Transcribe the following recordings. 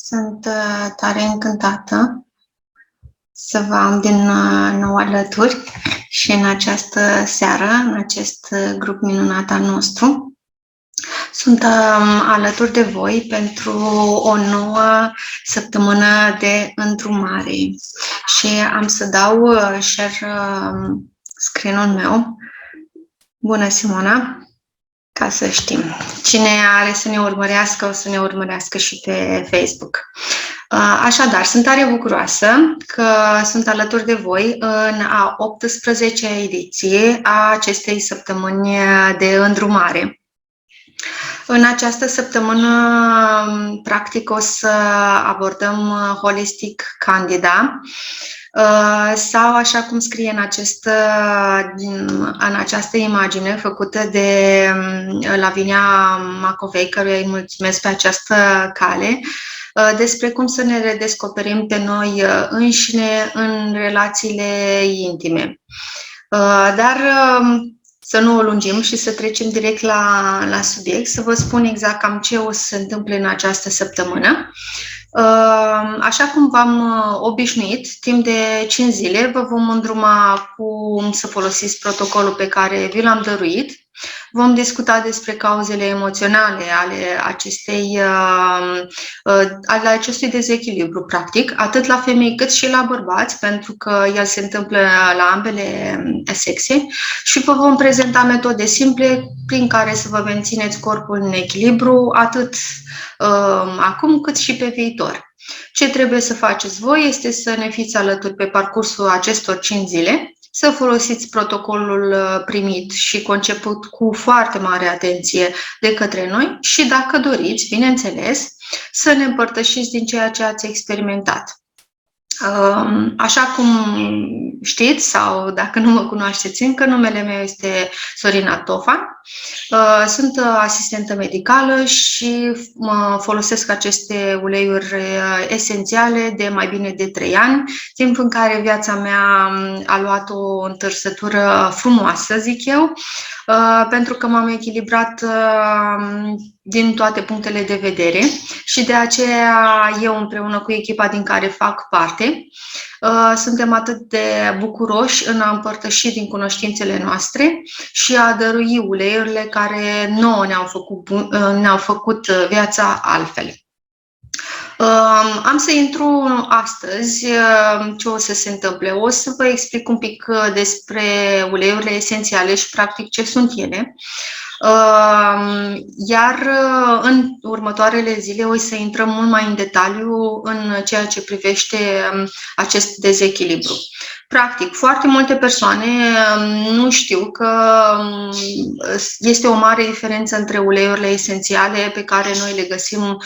Sunt tare încântată să vă am din nou alături și în această seară, în acest grup minunat al nostru. Sunt alături de voi pentru o nouă săptămână de îndrumare și am să dau share screen-ul meu. Bună, Simona! Ca să știm. Cine are să ne urmărească, o să ne urmărească și pe Facebook. Așadar, sunt tare bucuroasă că sunt alături de voi în a 18-a ediție a acestei săptămâni de îndrumare. În această săptămână, practic, o să abordăm Holistic Candida, sau așa cum scrie în această imagine făcută de Lavinia Macovei, căruia îi mulțumesc pe această cale, despre cum să ne redescoperim pe noi înșine în relațiile intime. Dar să nu o lungim și să trecem direct la subiect, să vă spun exact cam ce o să se întâmple în această săptămână. Așa cum v-am obișnuit, timp de 5 zile vă vom îndruma cum să folosiți protocolul pe care vi l-am dăruit. Vom discuta despre cauzele emoționale ale acestui dezechilibru, practic, atât la femei cât și la bărbați, pentru că el se întâmplă la ambele sexe, și vă vom prezenta metode simple prin care să vă mențineți corpul în echilibru, atât acum cât și pe viitor. Ce trebuie să faceți voi este să ne fiți alături pe parcursul acestor 5 zile, să folosiți protocolul primit și conceput cu foarte mare atenție de către noi și, dacă doriți, bineînțeles, să ne împărtășiți din ceea ce ați experimentat. Așa cum știți, sau dacă nu mă cunoașteți încă, numele meu este Sorina Tofa. Sunt asistentă medicală și folosesc aceste uleiuri esențiale de mai bine de 3 ani, timp în care viața mea a luat o întărsătură frumoasă, zic eu, pentru că m-am echilibrat din toate punctele de vedere și de aceea eu, împreună cu echipa din care fac parte, suntem atât de bucuroși în a împărtăși din cunoștințele noastre și a dărui uleiurile care nouă ne-au făcut viața altfel. Am să intru astăzi ce o să se întâmple. O să vă explic un pic despre uleiurile esențiale și practic ce sunt ele. Iar în următoarele zile o să intrăm mult mai în detaliu în ceea ce privește acest dezechilibru. Practic, foarte multe persoane nu știu că este o mare diferență între uleiurile esențiale pe care noi le găsim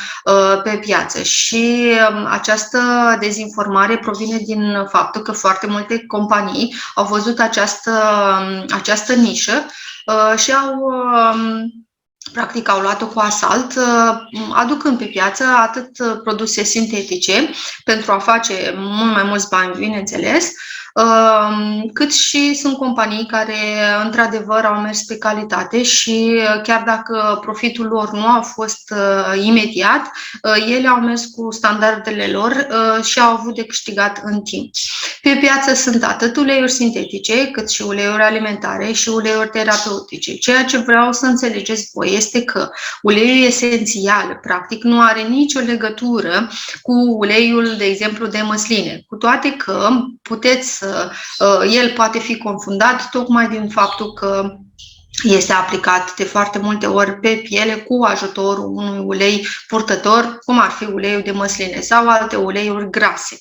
pe piață și această dezinformare provine din faptul că foarte multe companii au văzut această nișă și practic au luat-o cu asalt, aducând pe piață atât produse sintetice pentru a face mult mai mulți bani, bineînțeles, cât și sunt companii care într-adevăr au mers pe calitate și chiar dacă profitul lor nu a fost imediat, ele au mers cu standardele lor și au avut de câștigat în timp. Pe piață sunt atât uleiuri sintetice, cât și uleiuri alimentare și uleiuri terapeutice. Ceea ce vreau să înțelegeți voi este că uleiul esențial, practic, nu are nicio legătură cu uleiul, de exemplu, de măsline, cu toate că el poate fi confundat tocmai din faptul că este aplicat de foarte multe ori pe piele cu ajutorul unui ulei purtător, cum ar fi uleiul de măsline sau alte uleiuri grase.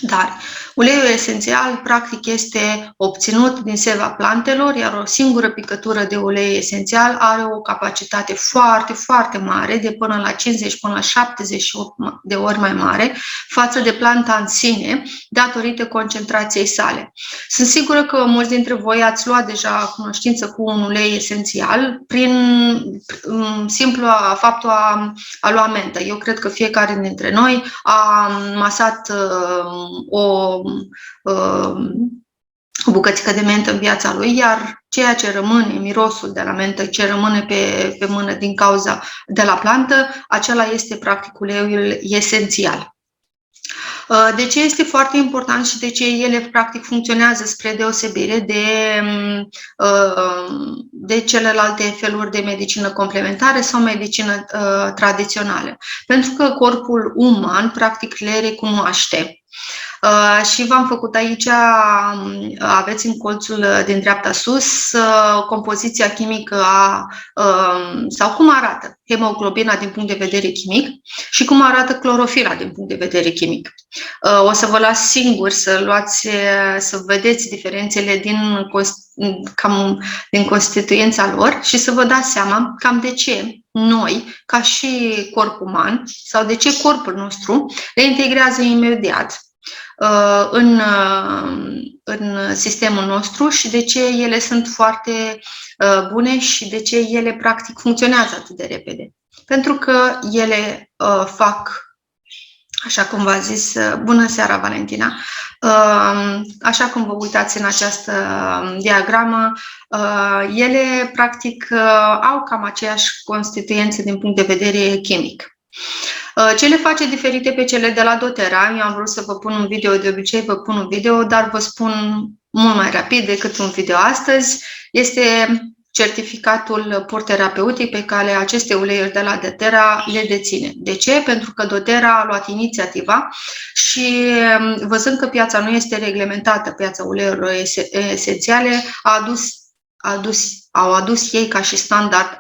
Dar uleiul esențial, practic, este obținut din seva plantelor, iar o singură picătură de ulei esențial are o capacitate foarte, foarte mare, de până la 50 până la 78 de ori mai mare, față de planta în sine, datorită concentrației sale. Sunt sigură că mulți dintre voi ați luat deja cunoștință cu un ulei esențial prin simplu faptul a lua mentă. Eu cred că fiecare dintre noi a masat o bucățică de mentă în viața lui, iar ceea ce rămâne, mirosul de la mentă, ce rămâne pe mână din cauza de la plantă, acela este practic uleiul esențial. De ce este foarte important și de ce ele practic funcționează spre deosebire de celelalte feluri de medicină complementare sau medicină tradițională? Pentru că corpul uman practic le recunoaște. Și v-am făcut aici, aveți în colțul din dreapta sus, compoziția chimică sau cum arată hemoglobina din punct de vedere chimic și cum arată clorofila din punct de vedere chimic. O să vă las singur să vedeți diferențele din constituența lor și să vă dați seama cam de ce noi, ca și corp uman, sau de ce corpul nostru le integrează imediat în sistemul nostru și de ce ele sunt foarte bune și de ce ele practic funcționează atât de repede. Pentru că ele fac, așa cum v-a zis, bună seara Valentina, așa cum vă uitați în această diagramă, ele practic au cam aceeași constituență din punct de vedere chimic. Ce le face diferite pe cele de la doTERRA? Eu am vrut să vă pun un video, de obicei vă pun un video, dar vă spun mult mai rapid decât un video astăzi. Este certificatul pur terapeutic pe care aceste uleiuri de la doTERRA le deține. De ce? Pentru că doTERRA a luat inițiativa și văzând că piața nu este reglementată, piața uleiurilor esențiale, au adus ei ca și standard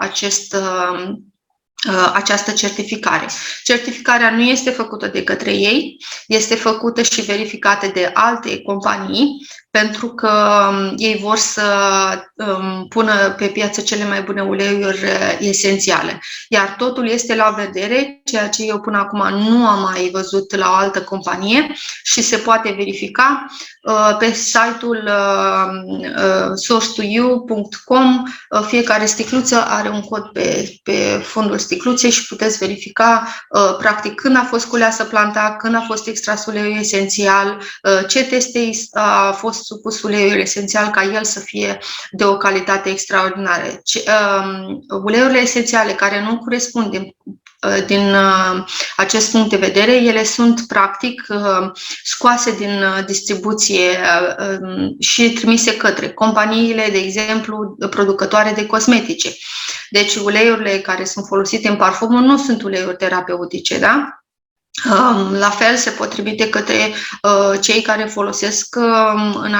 această certificare. Certificarea nu este făcută de către ei, este făcută și verificată de alte companii, pentru că ei vor să pună pe piață cele mai bune uleiuri esențiale. Iar totul este la vedere, ceea ce eu până acum nu am mai văzut la o altă companie și se poate verifica pe site-ul source2you.com. Fiecare sticluță are un cod pe fundul sticluței și puteți verifica practic când a fost culeasă planta, când a fost extras uleiul esențial, ce teste a fost supus uleiul esențial ca el să fie de o calitate extraordinară. Uleiurile esențiale care nu corespund din acest punct de vedere, ele sunt practic scoase din distribuție și trimise către companiile, de exemplu, producătoare de cosmetice. Deci uleiurile care sunt folosite în parfumuri nu sunt uleiuri terapeutice, da? La fel se pot trimite către cei care folosesc în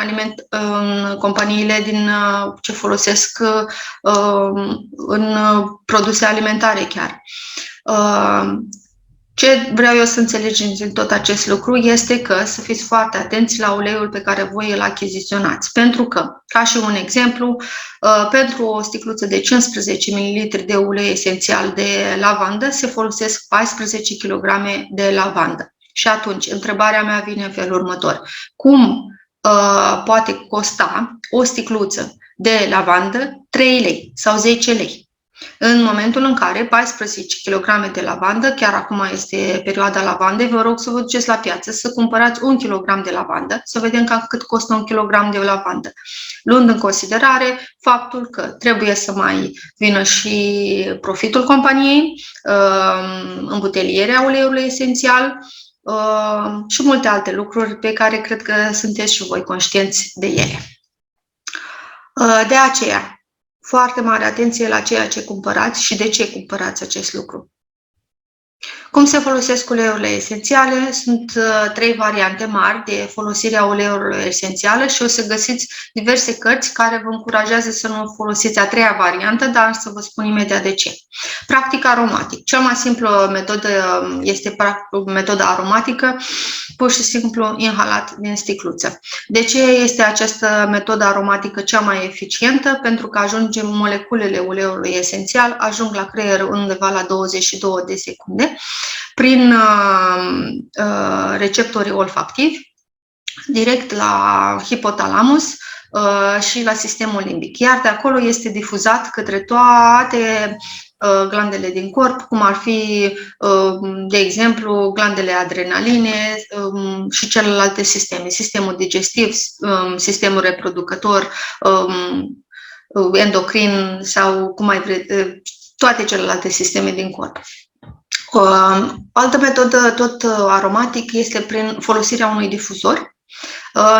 companiile ce folosesc în produse alimentare chiar. Ce vreau eu să înțelegeți din tot acest lucru este că să fiți foarte atenți la uleiul pe care voi îl achiziționați. Pentru că, ca și un exemplu, pentru o sticluță de 15 ml de ulei esențial de lavandă se folosesc 14 kg de lavandă. Și atunci, întrebarea mea vine în felul următor. Cum poate costa o sticluță de lavandă 3 lei sau 10 lei? În momentul în care 14 kg de lavandă, chiar acum este perioada lavandei, vă rog să vă duceți la piață să cumpărați 1 kg de lavandă, să vedem cam cât costă 1 kg de lavandă. Luând în considerare faptul că trebuie să mai vină și profitul companiei, îmbutelierea uleiului esențial și multe alte lucruri pe care cred că sunteți și voi conștienți de ele. De aceea, foarte mare atenție la ceea ce cumpărați și de ce cumpărați acest lucru. Cum se folosesc uleiurile esențiale? Sunt 3 variante mari de folosirea uleiurilor esențiale și o să găsiți diverse cărți care vă încurajează să nu folosiți a 3-a variantă, dar să vă spun imediat de ce. Practica aromatic. Cea mai simplă metodă este metoda aromatică, pur și simplu inhalat din sticluță. De ce este această metodă aromatică cea mai eficientă? Pentru că moleculele uleiului esențial ajung la creier undeva la 22 de secunde prin receptorii olfactivi, direct la hipotalamus și la sistemul limbic. Iar de acolo este difuzat către toate glandele din corp, cum ar fi, de exemplu, glandele adrenaline și celelalte sisteme, sistemul digestiv, sistemul reproducător, endocrin sau cum mai vreți, toate celelalte sisteme din corp. O altă metodă tot aromatic este prin folosirea unui difuzor.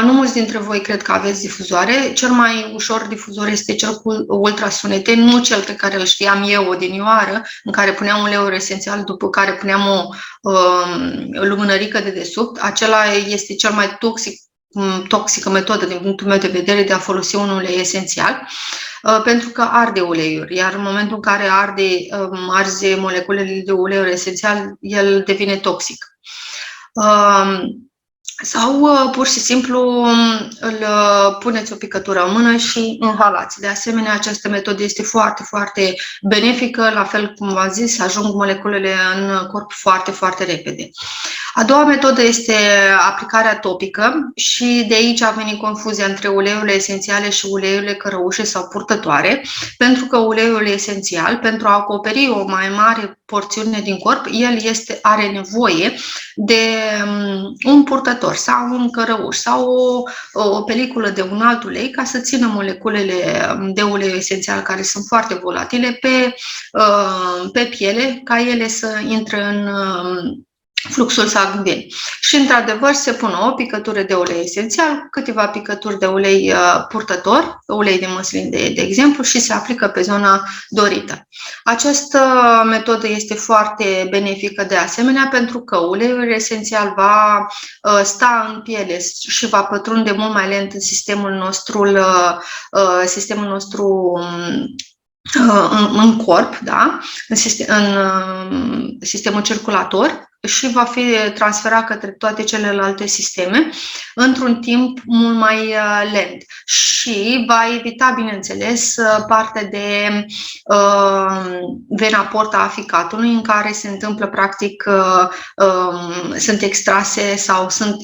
Nu mulți dintre voi cred că aveți difuzoare. Cel mai ușor difuzor este cel cu ultrasunete, nu cel pe care îl știam eu odinioară, în care puneam un uleiuri esențial, după care puneam o lumânărică de desubt. Acela este cel mai toxică metodă din punctul meu de vedere de a folosi un ulei esențial, pentru că arde uleiuri, iar în momentul în care arde moleculele de uleiuri esențial, el devine toxic. Sau pur și simplu îl puneți o picătură în mână și inhalați. De asemenea, această metodă este foarte, foarte benefică, la fel cum v-am zis, ajung moleculele în corp foarte, foarte repede. A doua metodă este aplicarea topică și de aici a venit confuzia între uleiurile esențiale și uleiurile cărăușe sau purtătoare, pentru că uleiul esențial, pentru a acoperi o mai mare porțiune din corp, el are nevoie de un purtător sau un cărăuș sau o peliculă de un alt ulei ca să țină moleculele de ulei esențial, care sunt foarte volatile, pe piele, ca ele să intre în fluxul sanguin. Și, într-adevăr, se pune o picătură de ulei esențial, câteva picături de ulei purtător, ulei de măslin, de exemplu, și se aplică pe zona dorită. Această metodă este foarte benefică de asemenea, pentru că uleiul esențial va sta în piele și va pătrunde mult mai lent în sistemul nostru în corp, da? În sistemul circulator, și va fi transferat către toate celelalte sisteme într-un timp mult mai lent și va evita, bineînțeles, partea de vena porta a ficatului, în care se întâmplă practic, sunt extrase sau sunt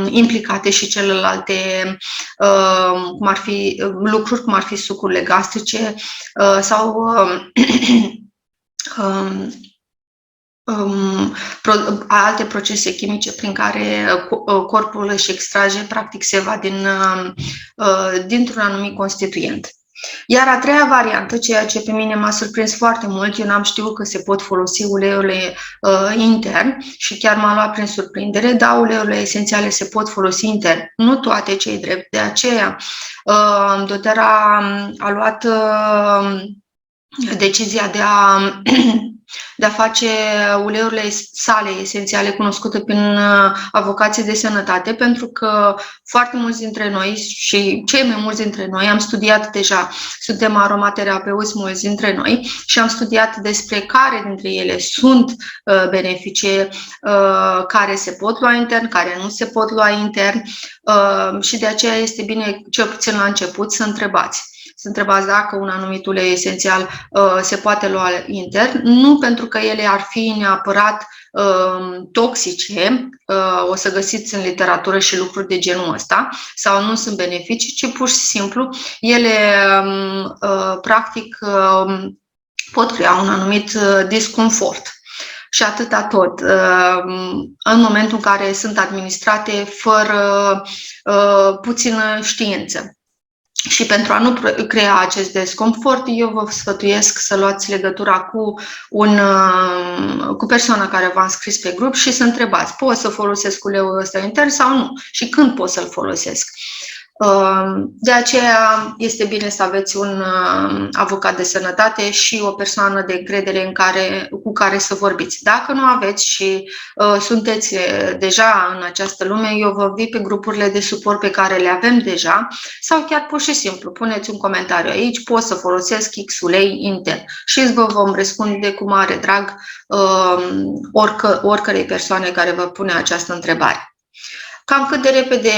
implicate și celelalte cum ar fi lucruri, cum ar fi sucurile gastrice sau alte procese chimice prin care corpul își extrage practic seva dintr-un anumit constituent. Iar a treia variantă, ceea ce pe mine m-a surprins foarte mult, eu n-am știut că se pot folosi uleiurile intern și chiar m-a luat prin surprindere. Da, uleiurile esențiale se pot folosi intern, nu toate, ce-i drept. De aceea doTERRA a luat decizia de a face uleiurile sale esențiale cunoscute prin avocație de sănătate, pentru că foarte mulți dintre noi și cei mai mulți dintre noi am studiat deja, suntem aromaterapeuți mulți dintre noi și am studiat despre care dintre ele sunt benefice, care se pot lua intern, care nu se pot lua intern, și de aceea este bine, cel puțin la început, să întrebați dacă un anumit ulei esențial se poate lua intern, nu pentru că ele ar fi neapărat toxice, o să găsiți în literatură și lucruri de genul ăsta, sau nu sunt beneficii, ci pur și simplu ele practic pot crea un anumit disconfort. Și atâta tot, în momentul în care sunt administrate fără puțină știință. Și pentru a nu crea acest desconfort, eu vă sfătuiesc să luați legătura cu persoana care v-a înscris pe grup și să întrebați: pot să folosesc uleiul ăsta intern sau nu? Și când pot să-l folosesc? De aceea este bine să aveți un avocat de sănătate și o persoană de încredere cu care să vorbiți. Dacă nu aveți și sunteți deja în această lume, eu vă invit pe grupurile de suport pe care le avem deja, sau chiar pur și simplu puneți un comentariu aici: pot să folosesc X ulei intern, și vă vom răspunde cu mare drag oricărei persoane care vă pune această întrebare. Cam cât de repede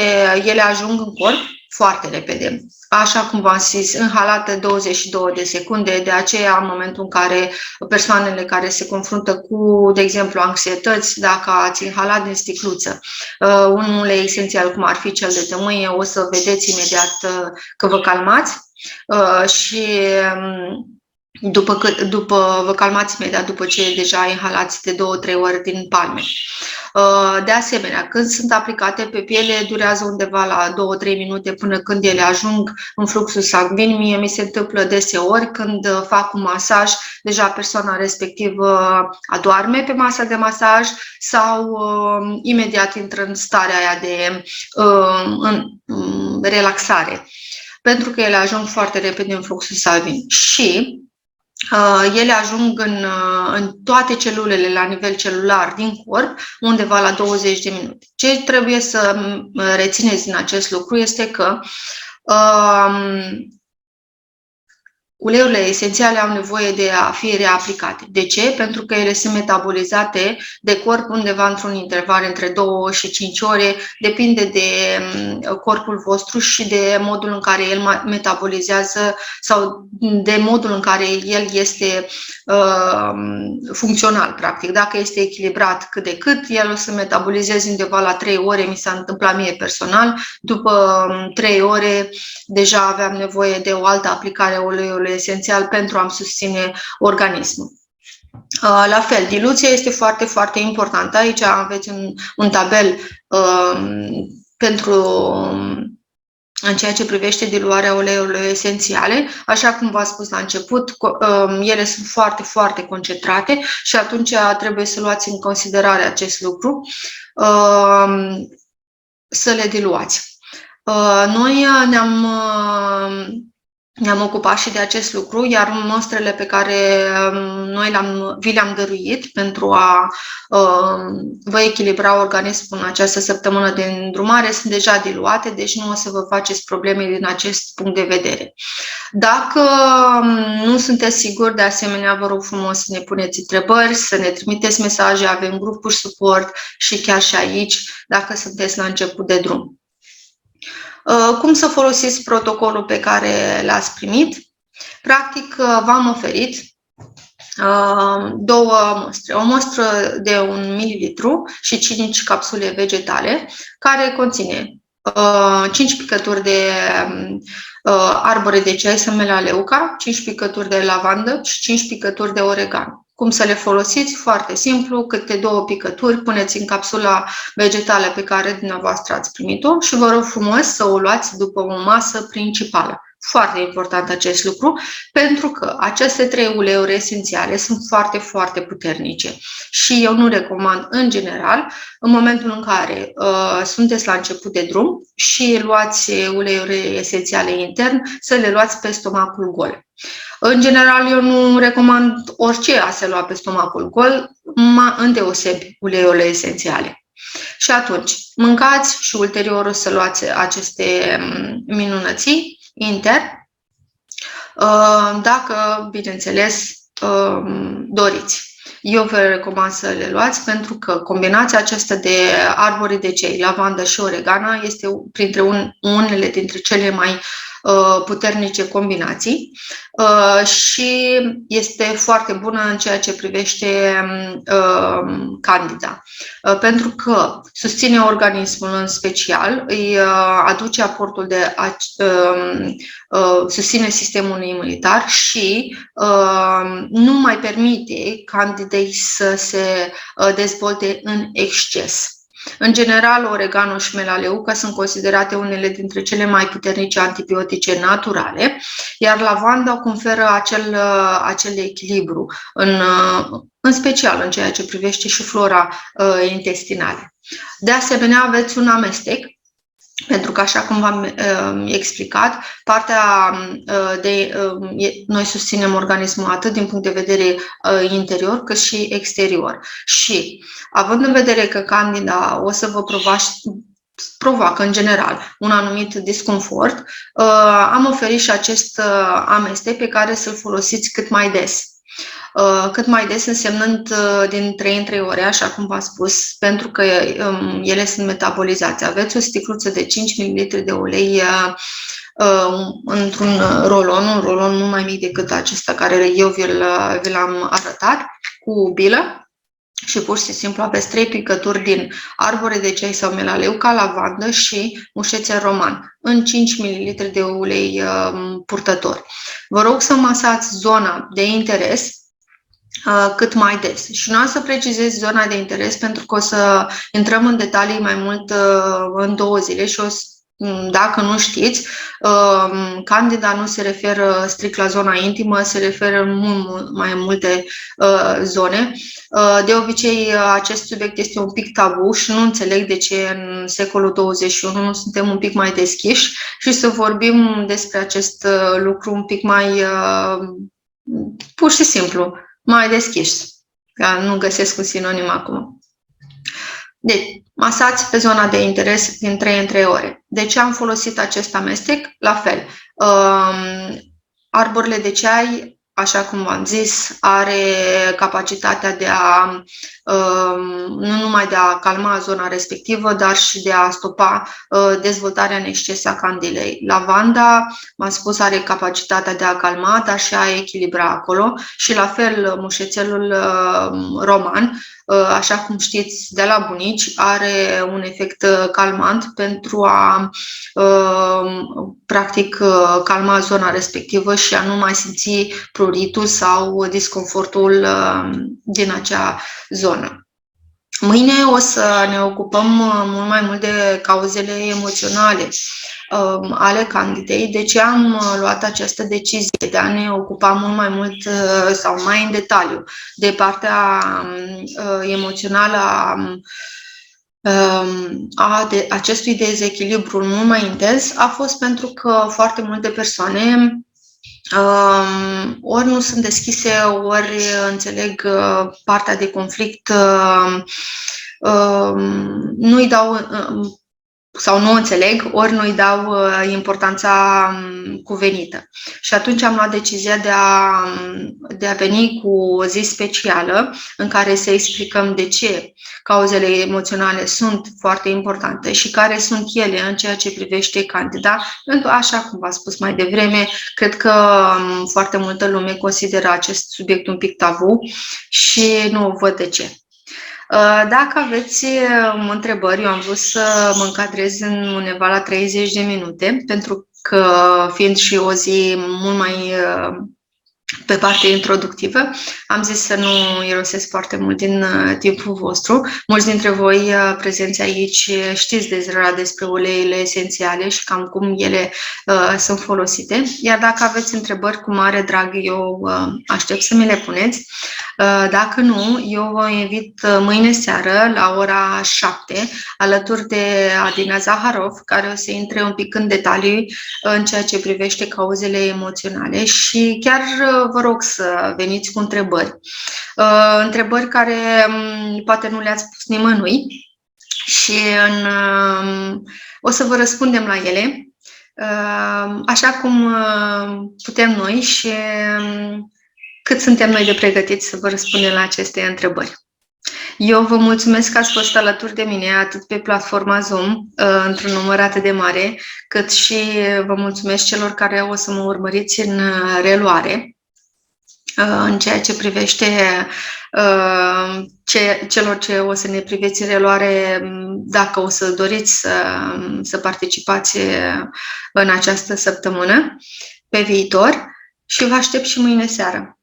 ele ajung în corp? Foarte repede. Așa cum v-am zis, inhalate 22 de secunde, de aceea în momentul în care persoanele care se confruntă cu, de exemplu, anxietăți, dacă ați inhalat din sticluță un ulei esențial, cum ar fi cel de tămâie, o să vedeți imediat că vă calmați și după vă calmați imediat după ce deja inhalați de 2-3 ori din palme. De asemenea, când sunt aplicate pe piele, durează undeva la 2-3 minute până când ele ajung în fluxul sanguin. Mie mi se întâmplă deseori când fac un masaj, deja persoana respectivă adorme pe masa de masaj sau imediat intră în starea aia de relaxare, pentru că ele ajung foarte repede în fluxul sanguin și ele ajung în toate celulele la nivel celular din corp undeva la 20 de minute. Ce trebuie să rețineți din acest lucru este că uleiurile esențiale au nevoie de a fi reaplicate. De ce? Pentru că ele sunt metabolizate de corp undeva într-un interval între 2 și 5 ore, depinde de corpul vostru și de modul în care el metabolizează sau de modul în care el este funcțional, practic. Dacă este echilibrat cât de cât, el o să metabolizeze undeva la 3 ore, mi s-a întâmplat mie personal, după 3 ore deja aveam nevoie de o altă aplicare a uleiului esențial pentru a-mi susține organismul. La fel, diluția este foarte, foarte importantă. Aici aveți un tabel în ceea ce privește diluarea uleiurilor esențiale. Așa cum v-am spus la început, ele sunt foarte, foarte concentrate și atunci trebuie să luați în considerare acest lucru, să le diluați. Noi ne-am ocupat și de acest lucru, iar mostrele pe care noi vi le-am dăruit pentru a vă echilibra organismul în această săptămână de îndrumare sunt deja diluate, deci nu o să vă faceți probleme din acest punct de vedere. Dacă nu sunteți siguri, de asemenea, vă rog frumos să ne puneți întrebări, să ne trimiteți mesaje, avem grupuri suport și chiar și aici, dacă sunteți la început de drum. Cum să folosiți protocolul pe care l-ați primit? Practic, v-am oferit două mostre. O mostră de 1 ml și 5 capsule vegetale, care conține 5 picături de arbore de ceai sau melaleuca, 5 picături de lavandă și 5 picături de oregano. Cum să le folosiți? Foarte simplu, câte 2 picături puneți în capsula vegetală pe care dumneavoastră ați primit-o și vă rog frumos să o luați după o masă principală. Foarte important acest lucru, pentru că aceste 3 uleiuri esențiale sunt foarte, foarte puternice și eu nu recomand în general, în momentul în care sunteți la început de drum și luați uleiuri esențiale intern, să le luați pe stomacul gol. În general, eu nu recomand orice a se lua pe stomacul gol, îndeosebi uleiurile esențiale. Și atunci, mâncați și ulterior o să luați aceste minunății intern, dacă, bineînțeles, doriți. Eu vă recomand să le luați pentru că combinația aceasta de arbore de cei, lavandă și oregano este printre unele dintre cele mai puternice combinații și este foarte bună în ceea ce privește candida, pentru că susține organismul în special, îi aduce aportul de susține sistemul imunitar și nu mai permite candidei să se dezvolte în exces. În general, oregano și melaleuca sunt considerate unele dintre cele mai puternice antibiotice naturale, iar lavanda conferă acel echilibru, în special în ceea ce privește și flora intestinală. De asemenea, aveți un amestec, pentru că, așa cum v-am explicat, partea noi susținem organismul atât din punct de vedere interior cât și exterior. Și, având în vedere că candida o să vă provoacă în general un anumit disconfort, am oferit și acest amestec pe care să-l folosiți cât mai des. Cât mai des însemnând din 3 în 3 ore, așa cum v-am spus, pentru că ele sunt metabolizate. Aveți o sticluță de 5 ml de ulei într-un un rolon nu mai mic decât acesta care eu vi l-am arătat, cu bilă, și pur și simplu aveți 3 picături din arbore de ceai sau melaleu ca lavandă și mușețel roman în 5 ml de ulei purtător. Vă rog să masați zona de interes cât mai des. Și nu o să precizez zona de interes pentru că o să intrăm în detalii mai mult în 2 zile și dacă nu știți, Candida nu se referă strict la zona intimă, se referă în mai multe zone. De obicei, acest subiect este un pic tabu și nu înțeleg de ce în secolul 21 nu suntem un pic mai deschiși și să vorbim despre acest lucru un pic mai pur și simplu, mai deschiși. Nu găsesc un sinonim acum. Deci, masați pe zona de interes din 3 în 3 ore. De ce am folosit acest amestec? La fel. Arborile de ceai, așa cum v-am zis, are capacitatea de a nu numai de a calma zona respectivă, dar și de a stopa dezvoltarea în exces a candilei. Lavanda, m-am spus, are capacitatea de a calma, dar și a echilibra acolo și la fel mușețelul roman, așa cum știți de la bunici, are un efect calmant pentru a practic calma zona respectivă și a nu mai simți pruritul sau disconfortul din acea zonă. Mâine o să ne ocupăm mult mai mult de cauzele emoționale ale candidei. De ce am luat această decizie de a ne ocupa mult mai mult sau mai în detaliu de partea emoțională a acestui dezechilibru mult mai intens? A fost pentru că foarte multe persoane ori nu sunt deschise, ori înțeleg partea de conflict, nu-i dau sau nu înțeleg, ori nu-i dau importanța cuvenită. Și atunci am luat decizia de a veni cu o zi specială în care să explicăm de ce cauzele emoționale sunt foarte importante și care sunt ele în ceea ce privește Candida. Pentru așa cum v-am spus mai devreme, cred că foarte multă lume consideră acest subiect un pic tabu și nu văd de ce. Dacă aveți întrebări, eu am vrut să mă încadrez în undeva la 30 de minute, pentru că fiind și o zi mult mai pe partea introductivă, am zis să nu irosesc foarte mult din timpul vostru. Mulți dintre voi prezenți aici știți despre uleiile esențiale și cam cum ele sunt folosite. Iar dacă aveți întrebări, cu mare drag, eu aștept să mi le puneți. Dacă nu, eu vă invit mâine seară la ora 7 alături de Adina Zaharov, care o să intre un pic în detaliu în ceea ce privește cauzele emoționale și chiar vă rog să veniți cu întrebări. Întrebări care poate nu le-ați pus nimănui și o să vă răspundem la ele așa cum putem noi și cât suntem noi de pregătiți să vă răspundem la aceste întrebări. Eu vă mulțumesc că ați fost alături de mine, atât pe platforma Zoom, într-un număr atât de mare, cât și vă mulțumesc celor care o să mă urmăriți în reluare, în ceea ce privește celor ce o să ne priveți în reluare, dacă o să doriți să participați în această săptămână, pe viitor, și vă aștept și mâine seară.